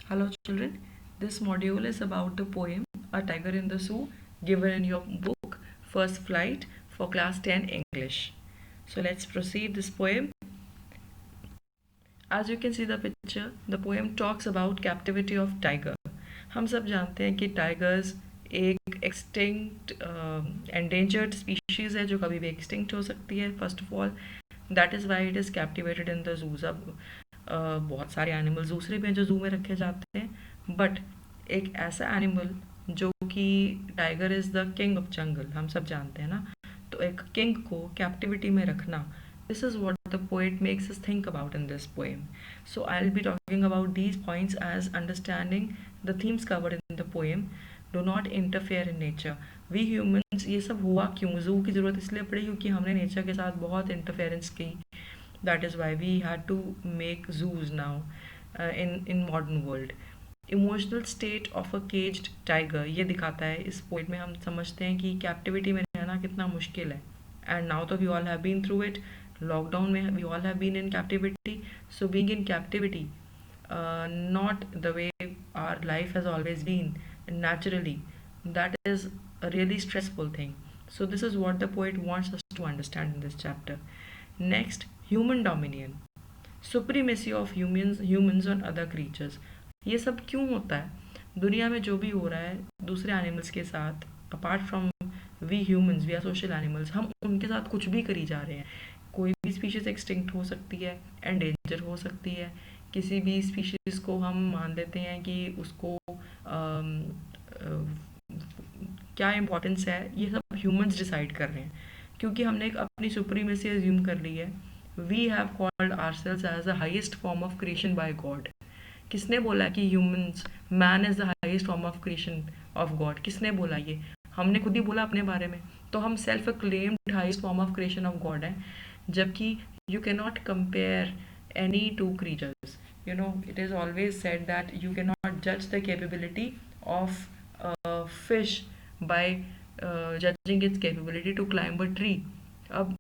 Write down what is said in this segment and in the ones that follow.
Hello children, this module is about the poem A Tiger in the Zoo given in your book First Flight for class 10 English. So let's proceed this poem. As you can see the picture, the poem talks about captivity of tiger. हम सब जानते हैं कि tigers एक extinct endangered species है जो कभी भी एक्सटिंक्ट हो सकती है first of all. That is why it is captivated in the zoos. अब बहुत सारे एनिमल्स दूसरे भी हैं जो जू में रखे जाते हैं, बट एक ऐसा एनिमल जो कि tiger is the king of jungle, हम सब जानते हैं ना. तो एक किंग को कैप्टिविटी में रखना, this is what the poet makes us think about in this poem. So I'll be talking about these points as understanding the themes covered in the poem. Do not interfere in nature. We humans, ये सब हुआ क्यों? जू की ज़रूरत इसलिए पड़ी क्योंकि हमने नेचर के साथ बहुत इंटरफेरेंस की. That is why we had to make zoos now in modern world. Emotional state of a caged tiger ये दिखाता है इस पोइट में. हम समझते हैं कि कैप्टिविटी में रहना कितना मुश्किल है. एंड नाउ तो we all have been through it. Lockdown में we all have been in captivity. So being in captivity, not the way our life has always been naturally, that is a really stressful thing. So this is what the poet wants us to understand in this chapter. Next, human dominion, supremacy of humans on other creatures. ये सब क्यों होता है? दुनिया में जो भी हो रहा है दूसरे एनिमल्स के साथ, apart from we humans, we are social animals, हम उनके साथ कुछ भी करी जा रहे हैं. कोई भी स्पीशीज़ एक्सटिंक्ट हो सकती है, एंडेंजर हो सकती है. किसी भी स्पीशीज़ को हम मान लेते हैं कि उसको क्या इम्पोर्टेंस है, ये सब ह्यूमंस डिसाइड कर रहे हैं क्योंकि हमने एक अपनी सुप्रीमेसी एज्यूम कर ली है. We have called ourselves as the highest form of creation by God. किसने बोला कि humans, man is the highest form of creation of God? किसने बोला ये? हमने खुद ही बोला अपने बारे में. तो हम self claimed highest form of creation of God हैं, जबकि you can not compare any two creatures. You know, it is always said that you cannot judge the capability of a fish by judging its capability to climb a tree. अब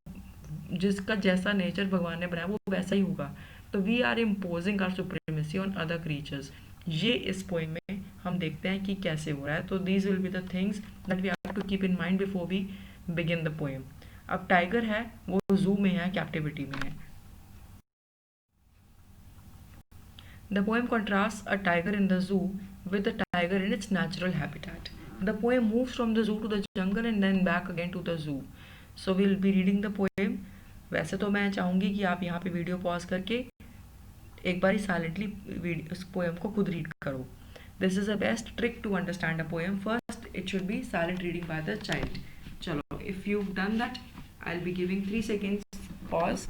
जिसका जैसा nature भगवान ने बनाया वो वैसा ही होगा. तो we are imposing our supremacy on other creatures. ये इस पोइम में हम देखते हैं कि कैसे हो रहा है. तो these will be the things that we have to keep in mind before we begin the poem. अब टाइगर है वो जू में है, कैप्टिविटी में है. The poem contrasts a tiger in the zoo with a tiger in its natural habitat. The poem moves from the zoo to the jungle and then back again to the zoo. So we'll be reading the poem. वैसे तो मैं चाहूँगी कि आप यहाँ पे video pause करके एक बार साइलेंटली इस पोएम को खुद रीड करो. This is the best trick to understand a poem. First it should be silent reading by the child. चलो, if you done that I will be giving 3 seconds pause.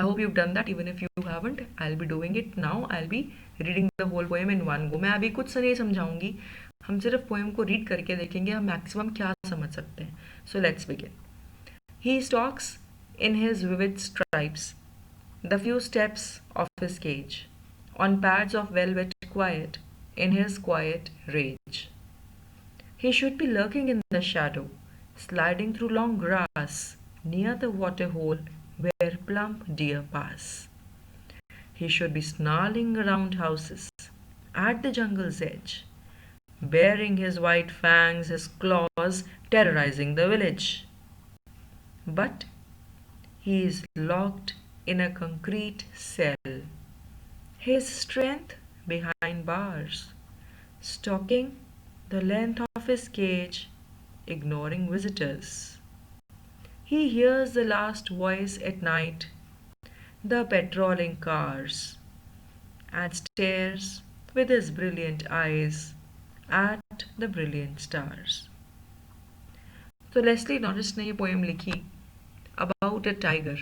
I hope you've done that. Even if you haven't, I'll be doing it now. I'll be reading the whole poem in one go. मैं अभी कुछ से नहीं समझाऊंगी, हम सिर्फ poem को read करके देखेंगे हम मैक्सिमम क्या समझ सकते हैं. So let's begin. He stalks in his vivid stripes the few steps of his cage, on pads of velvet quiet in his quiet rage. He should be lurking in the shadow, sliding through long grass near the water hole where plump deer pass. He should be snarling around houses at the jungle's edge, baring his white fangs, his claws terrorizing the village. But he is locked in a concrete cell, his strength behind bars, stalking the length of his cage, ignoring visitors. He hears the last voice at night, the patrolling cars, and stares with his brilliant eyes at the brilliant stars. So Leslie Norris ने ये poem लिखी about a tiger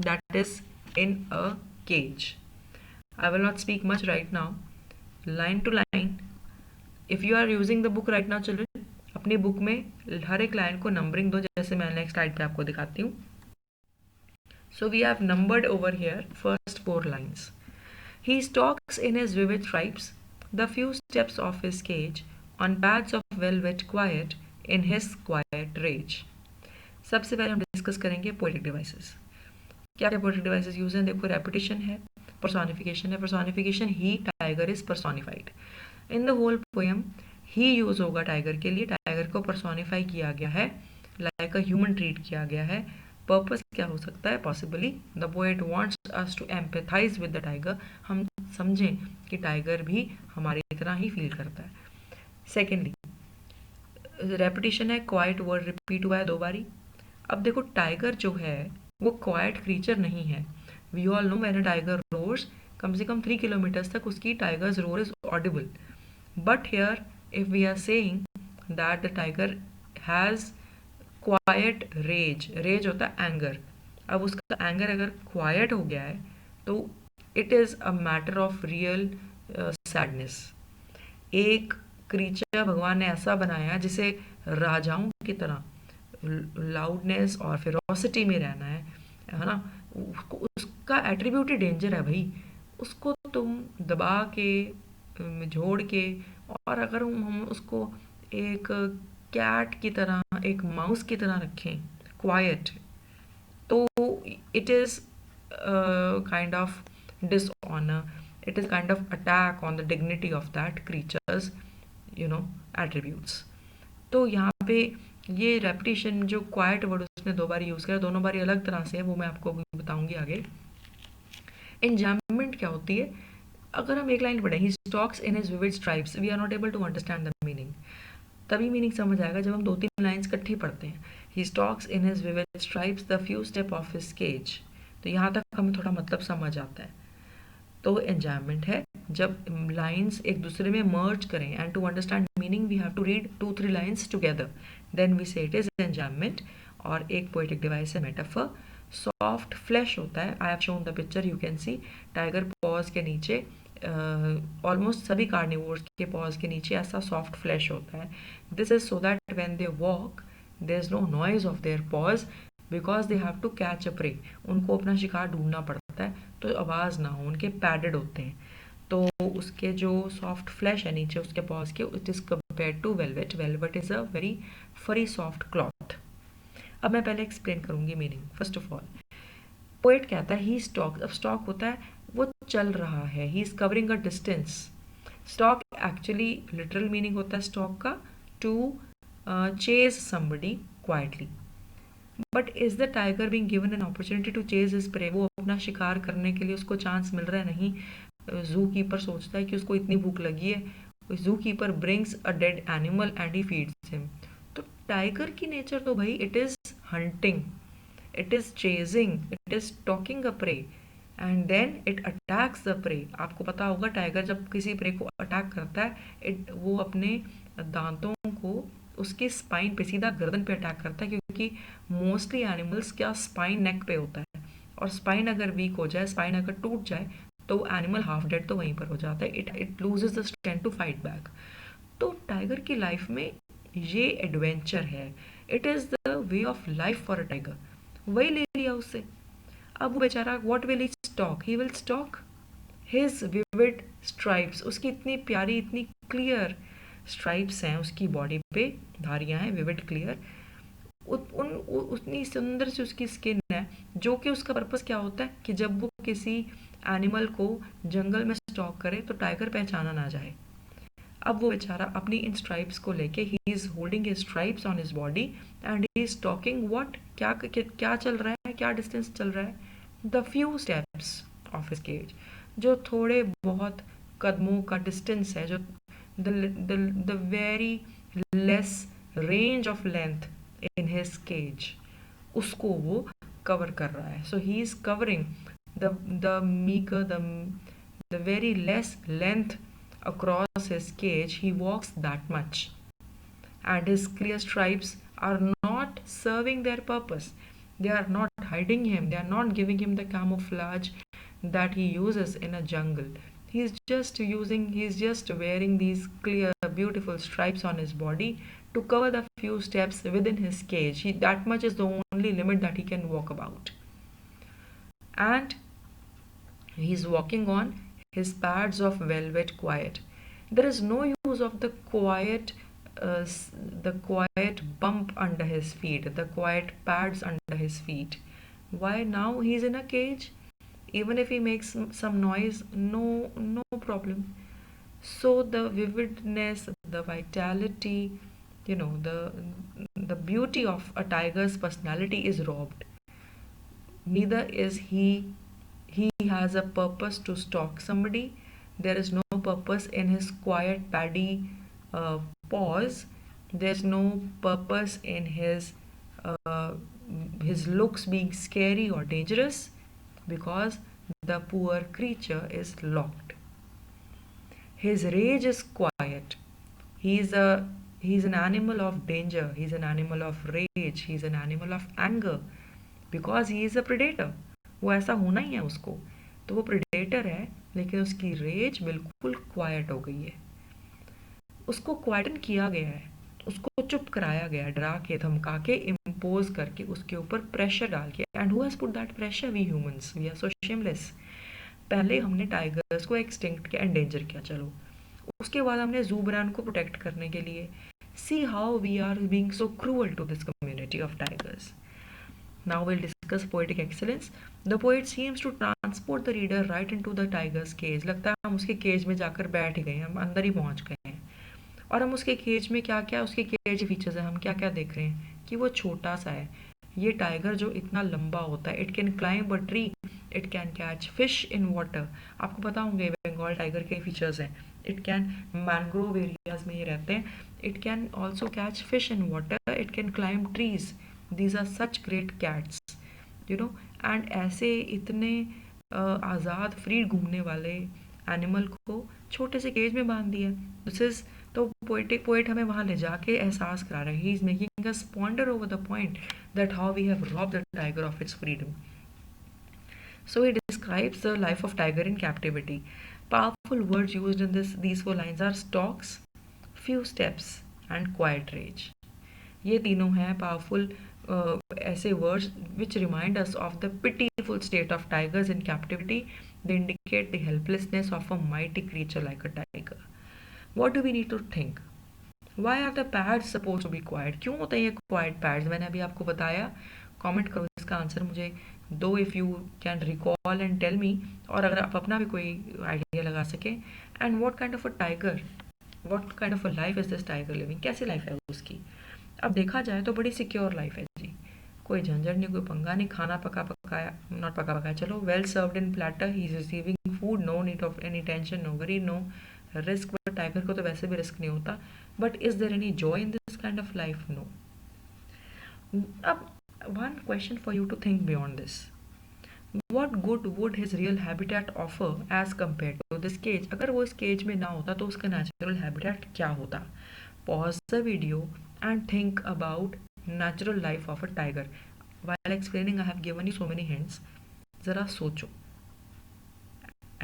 that is in a cage. I will not speak much right now. Line to line. If you are using the book right now, children, अपनी book में हर एक line को numbering दो, जैसे मैं next slide पे आपको दिखाती हूँ. So we have numbered over here first 4 lines. He stalks in his vivid stripes the few steps of his cage, on pads of velvet quiet in his quiet rage. सबसे पहले हम discuss करेंगे poetic devices. क्या क्या poetic devices use हैं? देखो, repetition है, personification है। Personification, he, tiger is personified in the whole poem. He use होगा टाइगर के लिए, टाइगर को पर्सोनिफाई किया गया है, लाइक अ ह्यूमन ट्रीट किया गया है। पर्पस क्या हो सकता है? Possibly the poet wants us to empathise with the tiger, हम समझें कि टाइगर भी हमारी तरह ही फील करता है। सेकेंडली, रेपिटेशन है, क्वाइट वर्ड रिपीट हुआ है 2 बारी। अब देखो, टाइगर जो है वो क्वाइट क्रीचर नहीं है। We all know when a tiger roars, कम से कम 3 किलोमीटर्स तक उसकी tigers roar is audible. But here if we are saying that the tiger has quite rage, rage होता है एंगर, अब उसका एंगर अगर क्वाइट हो गया है तो it is a matter of real sadness. एक क्रीचर भगवान ने ऐसा बनाया जिसे राजाओं की तरह लाउडनेस और फेरोसिटी में रहना है ना, उसका एट्रीब्यूट ही डेंजर है भाई। उसको तुम दबा के, जोड़ के, और अगर हम उसको एक कैट की तरह, एक माउस की तरह रखें क्वाइट, तो it is kind of dishonour, it is kind of attack on the dignity of that creature's attributes. तो यहाँ पे ये रेपिटेशन, जो क्वाइट वर्ड उसने 2 बार यूज़ किया, दोनों बारी अलग तरह से है, वो मैं आपको बताऊंगी आगे। एंजाममेंट क्या होती है? अगर हम एक लाइन पढ़ें, he stalks in his vivid stripes, we are not able to understand the meaning. तभी मीनिंग समझ आएगा जब हम 2-3 लाइन्स इकट्ठी पढ़ते हैं। He stalks in his vivid stripes the few step of his cage, तो यहाँ तक हमें थोड़ा मतलब समझ आता है। तो एंजायमेंट है जब लाइंस एक दूसरे में मर्ज करें, and to understand meaning we have to read 2-3 lines together, then we say it is enjoyment. और एक पोएटिक डिवाइस है मेटाफर। सॉफ्ट फ्लैश होता है, I have shown the picture, you can see tiger paws के नीचे, almost सभी carnivores के pause के नीचे ऐसा सॉफ्ट फ्लैश होता है। This is so that when they walk there is no noise of their paws, because they have to catch a prey, उनको अपना शिकार ढूंढना पड़ता है तो आवाज़ ना हो, उनके पैडेड होते हैं। तो उसके जो सॉफ्ट फ्लैश है नीचे उसके पॉज के, it is compare to velvet. Velvet is a very furry soft cloth. अब मैं पहले एक्सप्लेन करूंगी meaning. First of all, poet कहता है ही स्टॉक, अब स्टॉक होता है वो चल रहा है, he is covering a distance. Stalk actually literal meaning होता है स्टॉक का, to chase somebody quietly. But is the tiger being given an opportunity to chase his prey, वो अपना शिकार करने के लिए उसको चांस मिल रहा है? नहीं। जू कीपर सोचता है कि उसको इतनी भूख लगी है, zoo keeper brings a dead animal and he feeds him. तो टाइगर की नेचर तो भाई it is hunting, it is chasing, it is talking a prey, and then it attacks the prey. आपको पता होगा टाइगर जब किसी प्रे को अटैक करता है, वो अपने दांतों को उसके स्पाइन पे, सीधा गर्दन पे अटैक करता है, क्योंकि मोस्टली एनिमल्स का स्पाइन नेक पे होता है, और स्पाइन अगर वीक हो जाए, स्पाइन अगर टूट जाए, तो एनिमल हाफ डेड तो वहीं पर हो जाता है, it loses the strength to fight back. तो टाइगर की लाइफ में ये एडवेंचर है, it is the way of life for a tiger. वही ले लिया उससे। अब वो बेचारा what will he stalk? He will stalk his vivid stripes, उसकी इतनी प्यारी, इतनी क्लियर स्ट्राइप्स हैं उसकी बॉडी पे, धारियां हैं, विविड क्लियर, उतनी सुंदर सी उसकी स्किन है, जो कि उसका पर्पस क्या होता है कि जब वो किसी एनिमल को जंगल में स्टॉक करे तो टाइगर पहचाना ना जाए। अब वो बेचारा अपनी इन स्ट्राइप्स को लेके, he is holding his stripes on his body and he is talking what, क्या चल रहा है, क्या डिस्टेंस चल रहा है? The few steps of his cage, जो थोड़े बहुत कदमों का डिस्टेंस है, जो the very less range of length in his cage, उसको वो कवर कर रहा है। So he is covering the meagre, the very less length across his cage. He walks that much, and his clear stripes are not serving their purpose. They are not hiding him, they are not giving him the camouflage that he uses in a jungle. He is just wearing these clear beautiful stripes on his body to cover the few steps within his cage. That much is the only limit that he can walk about, and he is walking on his pads of velvet quiet. There is no use of uh, the quiet bump under his feet, the quiet pads under his feet. Why now he's in a cage? Even if he makes some noise, no problem. So the vividness, the vitality, the beauty of a tiger's personality is robbed. Neither is he has a purpose to stalk somebody. There is no purpose in his quiet paddy uh, paws. There's no purpose in uh, his looks being scary or dangerous, because the poor creature is locked. His rage is quiet. He's an animal of danger. He's an animal of rage. He's an animal of anger, because he is a predator. वो ऐसा होना ही है उसको. तो वो predator है, लेकिन उसकी रेज बिल्कुल क्वाइट हो गई है. उसको क्वाइटन किया गया है, उसको चुप कराया गया है, डरा के धमका के इम्पोज करके उसके ऊपर प्रेशर डाल के. And who has put that pressure? We humans. We are so shameless. पहले हमने टाइगर्स को एक्सटिंक्ट किया, एंडेंजर किया, चलो. उसके बाद हमने ज़ूबरान को प्रोटेक्ट करने के लिए. See how we are being so cruel to this community of tigers. Now we'll discuss poetic excellence. The poet seems to transport the reader right into the tiger's cage. लगता है हम उसके केज में जाकर बैठ गए हैं, हम अंदर ही पहुंच गए हैं. और हम उसके केज में क्या क्या उसके केज फीचर्स हैं, हम क्या क्या देख रहे हैं कि वो छोटा सा है. ये टाइगर जो इतना लंबा होता है, it can climb a tree, it can catch fish in water. आपको पता होंगे बंगाल टाइगर के फीचर्स हैं. इट कैन मैंग्रोव एरियाज में ये रहते हैं. It can also catch fish in water, it can climb trees. These are such great cats, and ऐसे इतने आज़ाद फ्री घूमने वाले एनिमल को छोटे से केज में बांध दिया. दिस इज तो पोएट हमें वहाँ ले जाके एहसास करा रहा है. He is making us ponder over the point that how we have robbed the tiger of its freedom. So he describes the life of tiger in captivity. Powerful words used in these four lines are stalks, few steps, and quiet rage. ये तीनों हैं powerful ऐसे words which remind us of the pitiful state of tigers in captivity. They indicate the helplessness of a mighty creature like a tiger. What do we need to think? Why are the pads suppose to be quiet? क्यों होते हैं ये quite pads? मैंने अभी आपको बताया. Comment करो इसका आंसर मुझे दो, if you can recall and tell me. और अगर आप अपना भी कोई आइडिया लगा सकें. And what kind of a tiger, what kind of a life is this tiger living? कैसी लाइफ है उसकी? अब देखा जाए तो बड़ी सिक्योर लाइफ है जी. कोई झंझट नहीं, कोई पंगा नहीं. खाना पका पकाया, नॉट पका पकाया, चलो, well served in platter. He is receiving food, no need of any tension, no worry, no risk. But tiger को तो वैसे भी रिस्क नहीं होता. But is there any joy in this kind of life? No. अब one question for you to think beyond this. What good would his real habitat offer as compare to this cage? अगर वो इस cage में ना होता तो उसका natural habitat क्या होता? Pause the video and think about natural life of a tiger. While explaining, I have given you so many hints. Zara socho.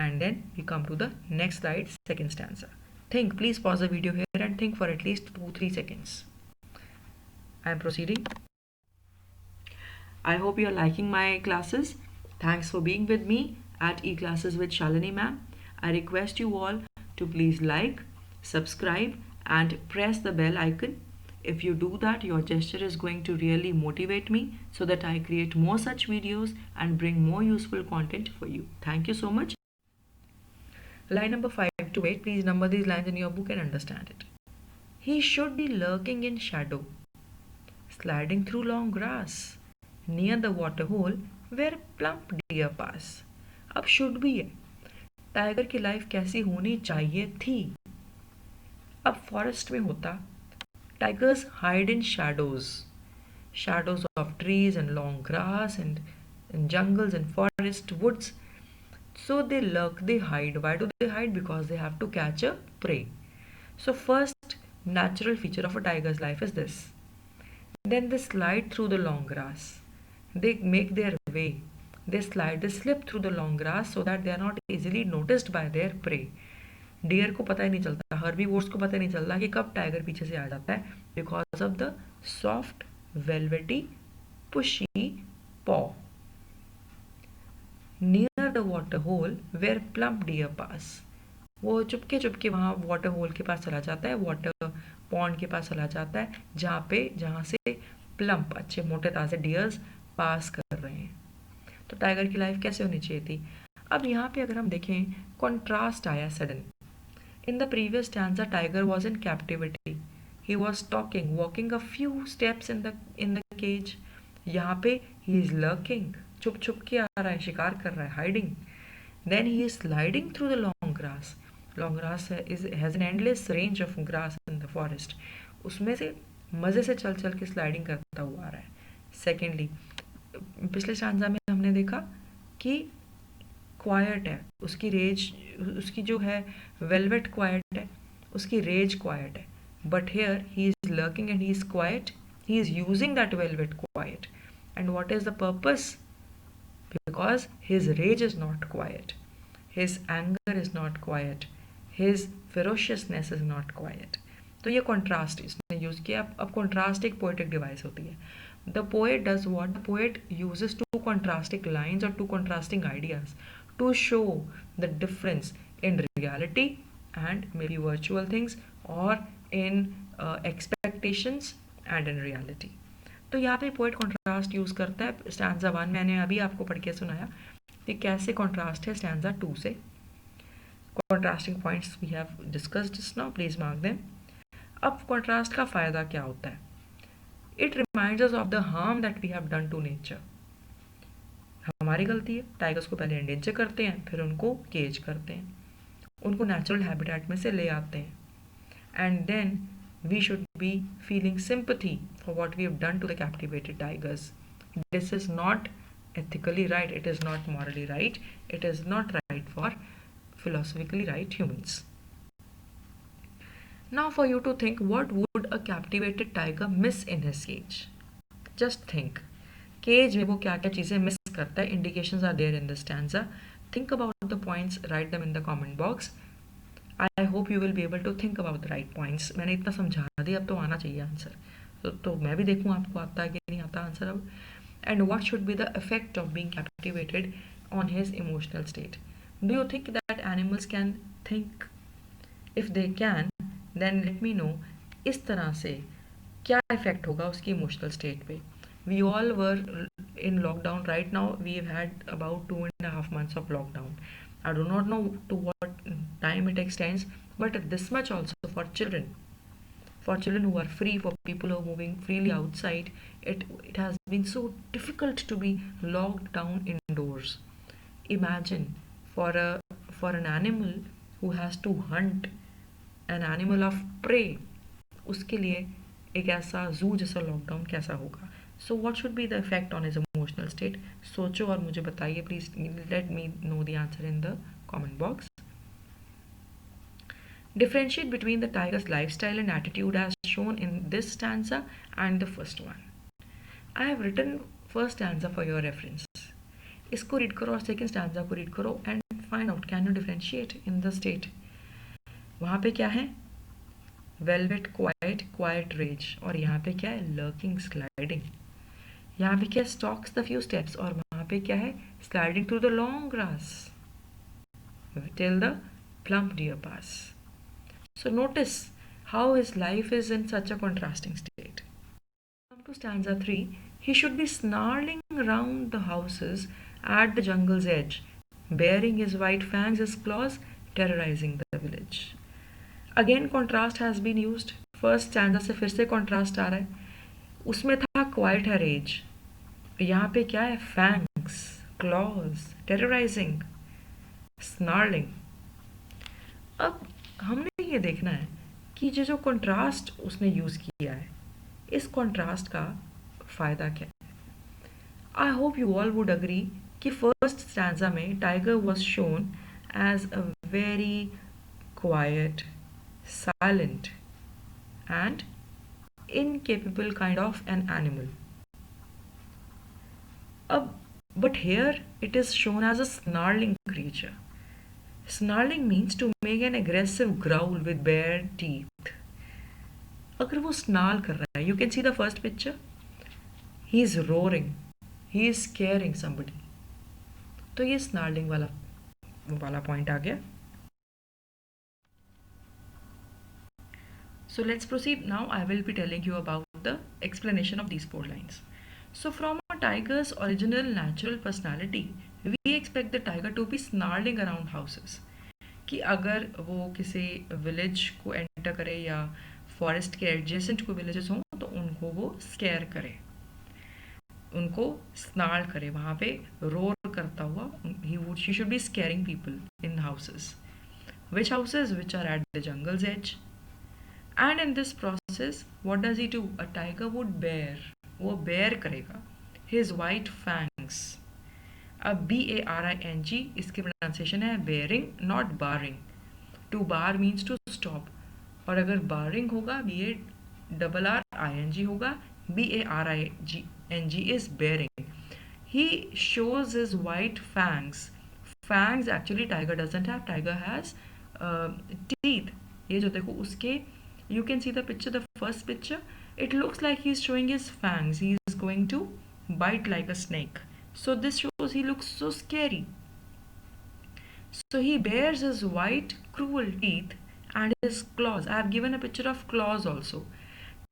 And then we come to the next slide, second stanza. Think, please pause the video here and think for at least 2-3 seconds. I am proceeding. I hope you are liking my classes. Thanks for being with me at eClasses with Shalini ma'am. I request you all to please like, subscribe and press the bell icon. If you do that, your gesture is going to really motivate me so that I create more such videos and bring more useful content for you. Thank you so much. Line number 5 to 8. Please number these lines in your book and understand it. He should be lurking in shadow, sliding through long grass, near the water hole where plump deer pass. अब should भी है. Tiger की life कैसी होनी चाहिए थी? अब forest में होता. Tigers hide in shadows of trees and long grass and in jungles and forest woods. So they lurk, they hide. Why do they hide? Because they have to catch a prey. So first natural feature of a tiger's life is this. Then they slide through the long grass. They make their way. They slip through the long grass so that they are not easily noticed by their prey. Deer को पता ही नहीं चलता, herbivores को पता ही नहीं चलता कि कब टाइगर पीछे से आ जाता है, because of the soft velvety pushy paw. Near the water hole where plump deer pass. वो चुपके चुपके वहाँ वाटर होल के पास चला जाता है, वाटर पॉन्ड के पास चला जाता है, जहाँ से प्लम्प अच्छे मोटे ताज़े डियर्स पास कर रहे हैं. तो टाइगर की लाइफ कैसे होनी चाहिए थी। अब यहाँ पे अगर हम देखें, कॉन्ट्रास्ट आया sudden. In the previous stanza tiger was in captivity, he was talking, walking a few steps in the cage. यहाँ पे ही इज लर्किंग, छुप छुप के आ रहा है, शिकार कर रहा है, hiding. Then he is sliding through the long grass. Long grass has an endless range of grass in the forest, उसमें से मज़े से चल चल के स्लाइडिंग करता हुआ आ रहा है। सेकेंडली, पिछले स्टैंजा में हमने देखा कि क्वाइट है, उसकी रेज, उसकी जो है वेलवेट क्वाइट है, उसकी रेज क्वाइट है। But here he is lurking and he is quite, he is using that velvet quite. And what is the purpose? Because his rage is not quiet, his anger is not quiet, his ferociousness is not quiet. तो ये contrast इसने use किया। अब contrast एक poetic device होती है। The poet does what, the poet uses two contrasting lines और two contrasting ideas to show the difference in reality and maybe virtual things, और in expectations and in reality. तो यहाँ पे poet contrast use करता है। Stanza 1 मैंने अभी आपको पढ़ के सुनाया कि कैसे कॉन्ट्रास्ट है स्टैंजा 2 से। Contrasting points we have discussed just now, please mark them. अब कॉन्ट्रास्ट का फ़ायदा क्या होता है? It reminds us of the harm that we have done to nature. हमारी गलती है, टाइगर्स को पहले एंडेंजर करते हैं, फिर उनको केज करते हैं, उनको नेचुरल हैबिटेट में से ले आते हैं, and then we should be feeling sympathy for what we have done to the captivated tigers. This is not ethically right, it is not morally right, it is not right for philosophically right humans. Now for you to think, what would a captivated tiger miss in his cage? Just think. Cage में वो क्या क्या चीज़ें miss करता है? Indications are there in the stanza. Think about the points, write them in the comment box. I hope you will be able to think about the right points. मैंने इतना समझा दिया, अब तो आना चाहिए आंसर। तो मैं भी देखूँ आपको आता है कि नहीं आता आंसर अब। And what should be the effect of being captivated on his emotional state? Do you think that animals can think? If they can, then let me know इस तरह से क्या इफेक्ट होगा उसकी इमोशनल स्टेट पे। We all were in lockdown right now, we have had about 2.5 months of lockdown. I do not know to what time it extends, but this much also for children. For children who are free, for people who are moving freely outside, it has been so difficult to be locked down indoors. Imagine for an animal who has to hunt an animal of prey, उसके लिए एक ऐसा जू जैसा lockdown कैसा होगा? So what should be the effect on his emotional state? सोचो और मुझे बताइए please, late me know the answer in the comment box. Differentiate between the tiger's lifestyle and attitude as shown in this stanza and the first one. I have written first stanza for your reference. इसको read करो और second stanza को read करो and find out can you differentiate in the state. वहाँ पे क्या है? Velvet quite, quite raise, और यहाँ पे क्या है? Lurking sliding. यहाँ पे क्या है? स्टॉक्स द फ्यू स्टेप्स, और वहाँ पे क्या है? Sliding through the long grass till the plump deer pass. So notice how his life is in such a contrasting state. Come to stanza 3. He should be snarling round the houses at the jungle's edge, baring his white fangs, his claws, terrorizing the village. Again contrast has been used. First stanza से फिर से contrast आ रहा है. उसमें था quiet है rage. यहाँ पे क्या है? fangs, claws, terrorizing, snarling. अब हमने ये देखना है कि जो कंट्रास्ट उसने यूज़ किया है, इस कंट्रास्ट का फ़ायदा क्या है. I hope you all would agree कि फर्स्ट स्टैंजा में tiger was shown as a very quiet, silent and incapable kind of an animal. But here it is shown as a snarling creature. Snarling means to make an aggressive growl with bare teeth. अगर वो snarl कर रहा है, you can see the first picture. He is roaring. He is scaring somebody. तो ये snarling वाला point आ गया. So let's proceed now. I will be telling you about the explanation of these 4 lines. So from a tiger's original natural personality, we expect the tiger to be snarling around houses. कि अगर वो किसी village को enter करे या forest के adjacent कोई villages हों तो उनको वो स्केयर करे, उनको स्नार्ल करे, वहाँ पे रोर करता हुआ she should be scaring people in houses. Which houses? Which are at the jungle's edge. And in this process, what does he do? A tiger would bear, वो bear करेगा his white fangs. अब BARING इसकी pronunciation है bearing, not barring. To bar means to stop. और अगर barring होगा BARRING होगा, BARING is bearing. He shows his white fangs. Fangs actually tiger doesn't have. Tiger has teeth. ये जो देखो उसके, you can see the picture, the first picture. It looks like he's showing his fangs. He is going to bite like a snake. So this shows he looks so scary. So he bears his white cruel teeth and his claws. I have given a picture of claws also.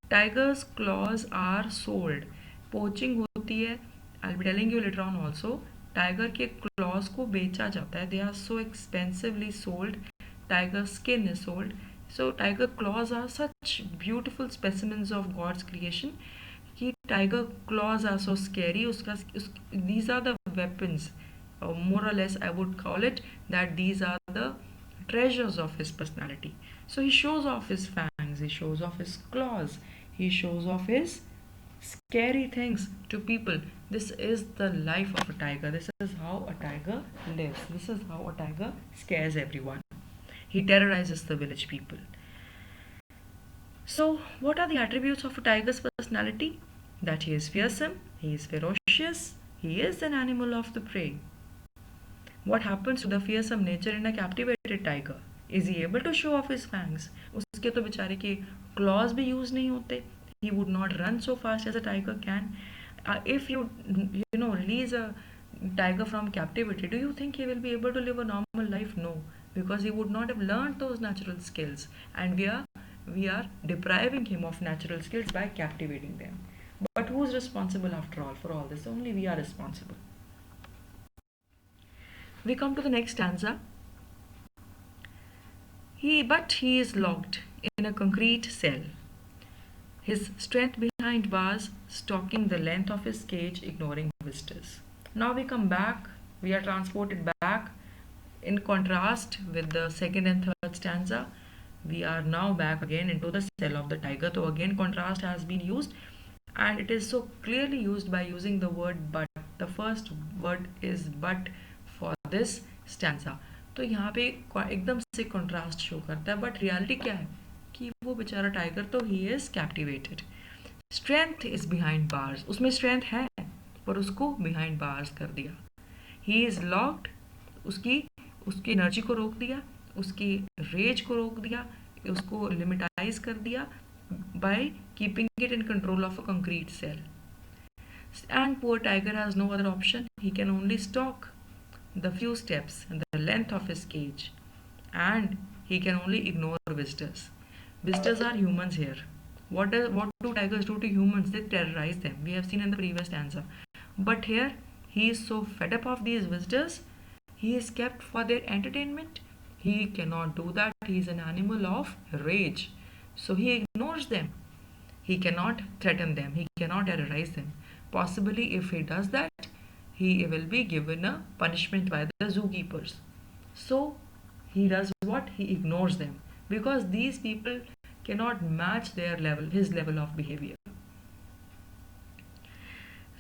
Tiger's claws are sold. Poaching होती है. I'll be telling you later on also. Tiger के claws को बेचा जाता है. They are so expensively sold. Tiger skin is sold. So tiger claws are such beautiful specimens of God's creation. कि tiger claws are so scary. These are the weapons. More or less I would call it that these are the treasures of his personality. So he shows off his fangs, he shows off his claws, he shows off his scary things to people. This is the life of a tiger. This is how a tiger lives. This is how a tiger scares everyone. He terrorizes the village people. So what are the attributes of a tiger's personality? That he is fearsome, he is ferocious, he is an animal of the prey. What happens to the fearsome nature in a captivated tiger? Is he able to show off his fangs? उसके तो बेचारे के claws भी use नहीं होते. He would not run so fast as a tiger can. If you release a tiger from captivity, do you think he will be able to live a normal life? No, because he would not have learned those natural skills, and we are depriving him of natural skills by captivating them. But who's responsible after all for all this? Only we are responsible. We come to the next stanza. But he is locked in a concrete cell. His strength behind bars, stalking the length of his cage, ignoring visitors. Now we come back. We are transported back. In contrast with the second and third stanza, we are now back again into the cell of the tiger. So again contrast has been used, and it is so clearly used by using the word but. The first word is but for this stanza. तो यहाँ पे एकदम से contrast show करता है, but reality क्या है कि वो बेचारा टाइगर तो he is captivated. Strength is behind bars. उसमें स्ट्रेंथ है पर उसको बिहाइंड बार्स कर दिया. He is locked. उसकी एनर्जी को रोक दिया, उसकी रेज को रोक दिया, उसको लिमिटाइज कर दिया by keeping it in control of a concrete cell. And poor tiger has no other option. He can only stalk the few steps and the length of his cage, and he can only ignore visitors. Visitors are humans here. What do tigers do to humans? They terrorize them. We have seen in the previous stanza. But here he is so fed up of these visitors, he is kept for their entertainment. He cannot do that. He is an animal of rage, so he ignores them. He cannot threaten them. He cannot terrorize them. Possibly if he does that, he will be given a punishment by the zookeepers. So he does what? He ignores them, because these people cannot match his level of behavior.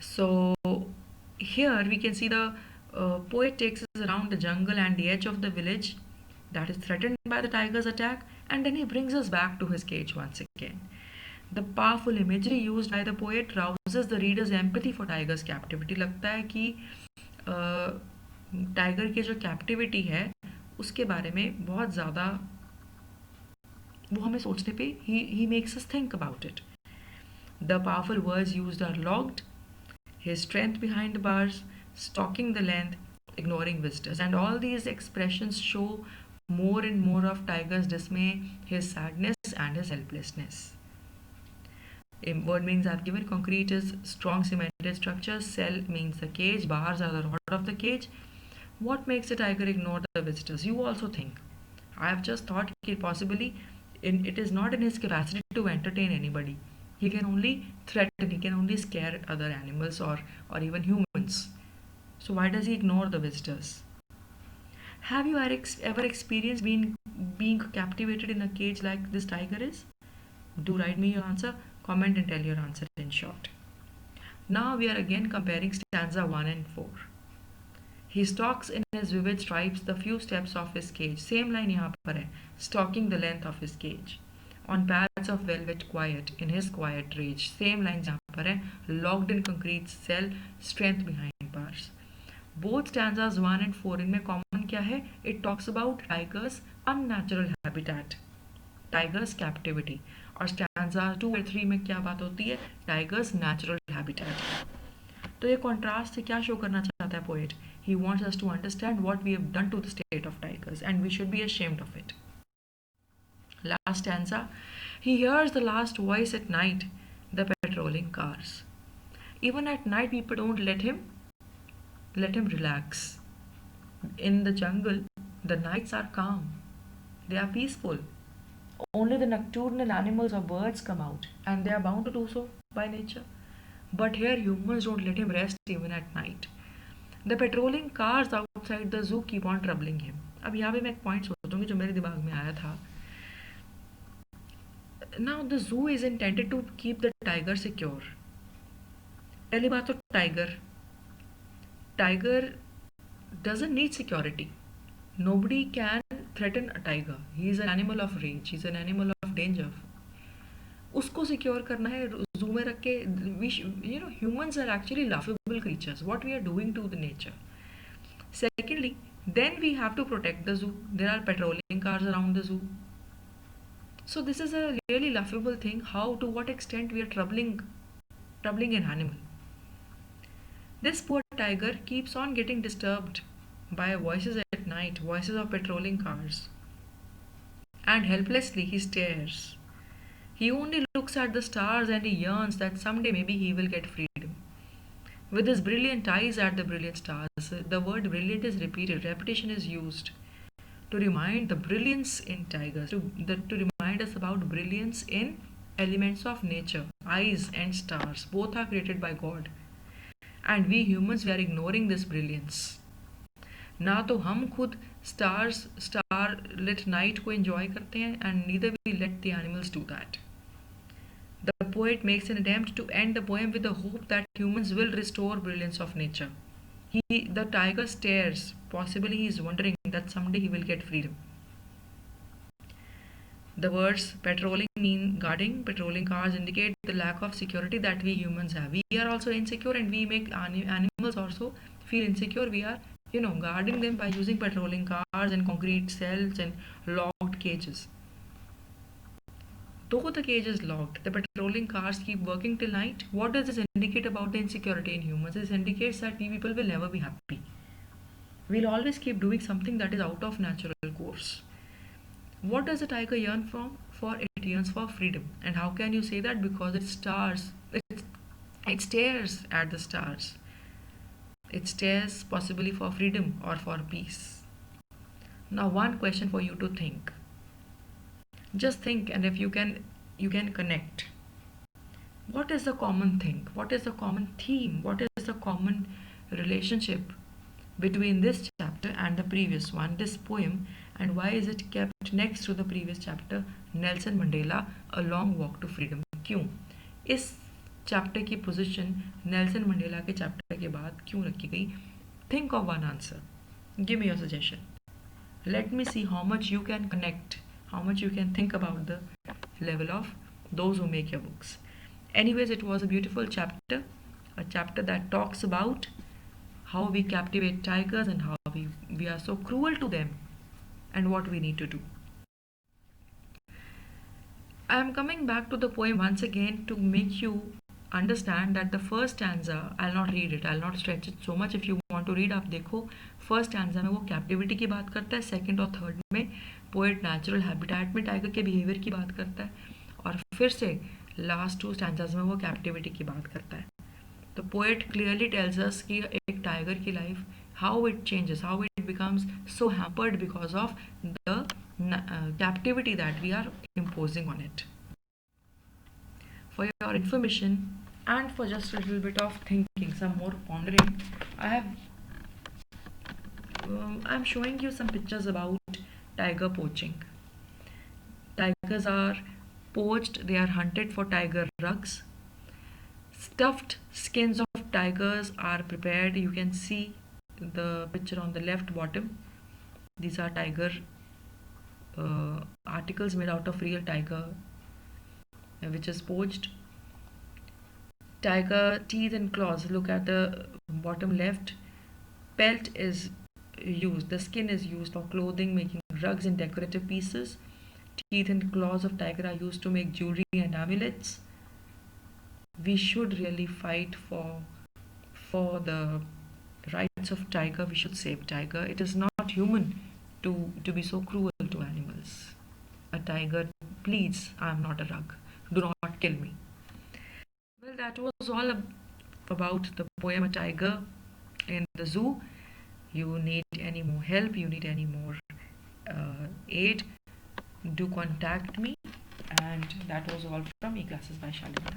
So here we can see the poet takes us around the jungle and the edge of the village that is threatened by the tiger's attack, and then he brings us back to his cage once again. The powerful imagery used by the poet rouses the reader's empathy for tiger's captivity. लगता है कि tiger की जो captivity है उसके बारे में बहुत ज़्यादा वो हमें सोचने पे he makes us think about it. The powerful words used are locked, his strength behind the bars, stalking the length, ignoring visitors, and all these expressions show more and more of tiger's dismay, his sadness, and his helplessness. Word meanings I've given. Concrete is strong cemented structure. Cell means the cage. Bars are the rod of the cage. What makes a tiger ignore the visitors? You also think. I have just thought possibly it is not in his capacity to entertain anybody. He can only threaten, he can only scare other animals or even humans. So why does he ignore the visitors? Have you ever experienced being captivated in a cage like this tiger is? Do write me your answer, comment and tell your answer in short. Now we are again comparing stanza 1 and 4. He stalks in his vivid stripes the few steps of his cage. Same line यहाँ पर है. Stalking the length of his cage. On pads of velvet quiet, in his quiet rage. Same lines यहाँ पर है. Locked in concrete cell, strength behind bars. Both stanzas 1 and 4 इनमें common क्या है? It talks about tiger's unnatural habitat. Tiger's captivity. और stanza 2 और 3 में क्या बात होती है? Tiger's natural habitat. तो ये कॉन्ट्रास्ट से क्या शो करना चाहता है poet? He wants us to understand what we have done to the state of tigers and we should be ashamed of it. Last stanza. He hears the last voice at night, the patrolling cars. Even at night people don't let him relax. In the jungle, the nights are calm. They are peaceful. Only the nocturnal animals or birds come out and they are bound to do so by nature. But here humans don't let him rest even at night. The patrolling cars outside the zoo keep on troubling him. अब यहाँ पे मैं एक point सोचूंगी जो मेरे दिमाग में आया था. Now the zoo is intended to keep the tiger secure. पहली बात तो tiger doesn't need security. Nobody can threaten a tiger. He is an animal of rage. He is an animal of danger. उसको secure करना है जू में रख के. Humans are actually laughable creatures. What we are doing to the nature. Secondly, then we have to protect the zoo. There are patrolling cars around the zoo. So this is a really laughable thing. How, to what extent we are troubling an animal. This poor tiger keeps on getting disturbed by voices at night, voices of patrolling cars. And helplessly he stares. He only looks at the stars and he yearns that someday maybe he will get freedom. With his brilliant eyes at the brilliant stars, the word brilliant is repeated, repetition is used to remind the brilliance in tigers, to remind us about brilliance in elements of nature. Eyes and stars, both are created by God. And we humans, we are ignoring this brilliance. ना तो हम खुद starlit night को enjoy करते हैं and neither we let the animals do that. The poet makes an attempt to end the poem with the hope that humans will restore brilliance of nature. The tiger stares. Possibly he is wondering that someday he will get freedom. The words patrolling mean guarding. Patrolling cars indicate the lack of security that we humans have. We are also insecure and we make animals also feel insecure. We are, guarding them by using patrolling cars and concrete cells and locked cages. Though the cage is locked, the patrolling cars keep working till night. What does this indicate about the insecurity in humans? This indicates that we people will never be happy. We'll always keep doing something that is out of natural course. What does the tiger yearn for? It yearns for freedom. And how can you say that? Because it stares at the stars. It stares possibly for freedom or for peace. Now one question for you to think. Just think, and if you can connect. What is the common thing? What is the common theme? What is the common relationship between this chapter and the previous one, this poem, and why is it kept next to the previous chapter, Nelson Mandela, A Long Walk to Freedom? क्यों इस chapter की position Nelson Mandela के chapter के बाद क्यों रखी गई? Think of one answer. Give me your suggestion. Let me see how much you can connect, how much you can think about the level of those who make your books. Anyways, it was a beautiful chapter, a chapter that talks about how we captivate tigers and how we are so cruel to them and what we need to do. I am coming back to the poem once again to make you understand that the first stanza, I'll not read it, I'll not stretch it so much. If you want to read, आप देखो first stanza में वो captivity की बात करता है, second और third में पोएट नेचुरल हैबिटेट में टाइगर के बिहेवियर की बात करता है, और फिर से लास्ट 2 स्टैंजाज में वो कैप्टिविटी की बात करता है. The poet clearly tells us कि एक टाइगर की life how it changes, how it becomes so hampered because of the captivity that we are imposing on it. For your information and for just a little bit of thinking, some more pondering, I'm showing you some pictures about tiger poaching. Tigers are poached, they are hunted for tiger rugs. Stuffed skins of tigers are prepared. You can see the picture on the left bottom. These are tiger articles made out of real tiger, which is poached. Tiger teeth and claws. Look at the bottom left. Pelt is used. The skin is used for clothing, making rugs and decorative pieces. Teeth and claws of tiger are used to make jewelry and amulets. We should really fight for the rights of tiger. We should save tiger. It is not human to be so cruel to animals. A tiger pleads, I am not a rug. Do not kill me. Well, that was all about the poem A Tiger in the Zoo. You need any more help, you need any more aid, do contact me. And that was all from E-Classes by Shalimar.